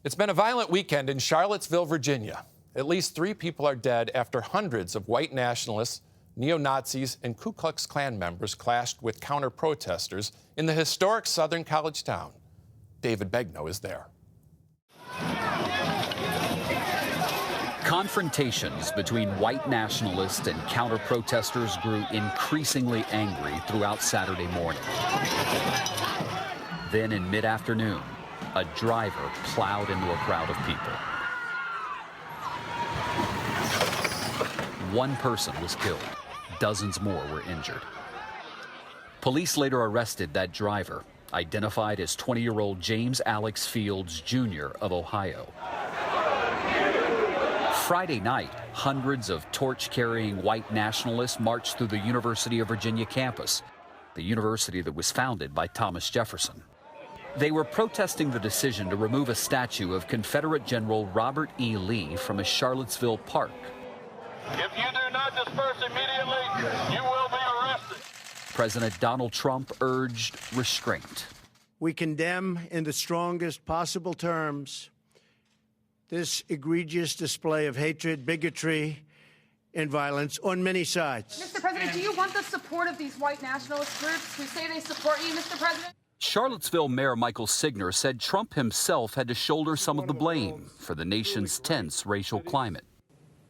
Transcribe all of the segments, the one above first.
It's been a violent weekend in Charlottesville, Virginia. At least 3 people are dead after hundreds of white nationalists, neo-Nazis, and Ku Klux Klan members clashed with counter-protesters in the historic southern college town. David Begnaud is there. Confrontations between white nationalists and counter-protesters grew increasingly angry throughout Saturday morning. Then in mid-afternoon, a driver plowed into a crowd of people. One person was killed. Dozens more were injured. Police later arrested that driver, identified as 20-year-old James Alex Fields, Jr. of Ohio. Friday night, hundreds of torch-carrying white nationalists marched through the University of Virginia campus, the university that was founded by Thomas Jefferson. They were protesting the decision to remove a statue of Confederate General Robert E. Lee from a Charlottesville park. If you do not disperse immediately, you will be arrested. President Donald Trump urged restraint. We condemn in the strongest possible terms this egregious display of hatred, bigotry, and violence on many sides. Mr. President, do you want the support of these white nationalist groups who say they support you, Mr. President? Charlottesville Mayor Michael Signer said Trump himself had to shoulder some of the blame for the nation's tense racial climate.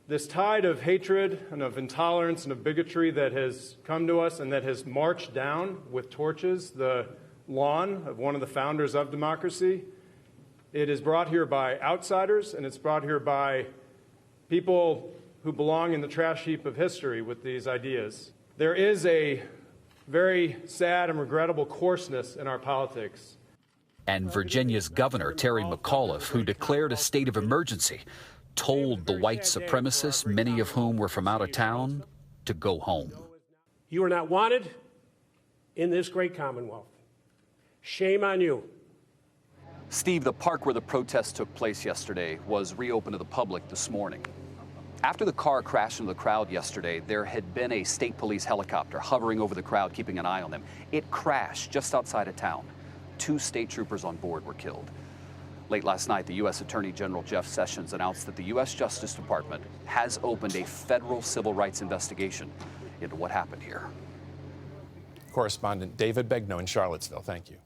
This tide of hatred and of intolerance and of bigotry that has come to us and that has marched down with torches the lawn of one of the founders of democracy, it is brought here by outsiders, and it's brought here by people who belong in the trash heap of history with these ideas. There is a very sad and regrettable coarseness in our politics. And Virginia's Governor Terry McAuliffe, who declared a state of emergency, told the white supremacists, many of whom were from out of town, to go home. You are not wanted in this great Commonwealth. Shame on you. Steve, the park where the protest took place yesterday was reopened to the public this morning. After the car crashed into the crowd yesterday, there had been a state police helicopter hovering over the crowd, keeping an eye on them. It crashed just outside of town. 2 state troopers on board were killed. Late last night, the U.S. Attorney General Jeff Sessions announced that the U.S. Justice Department has opened a federal civil rights investigation into what happened here. Correspondent David Begnaud in Charlottesville, thank you.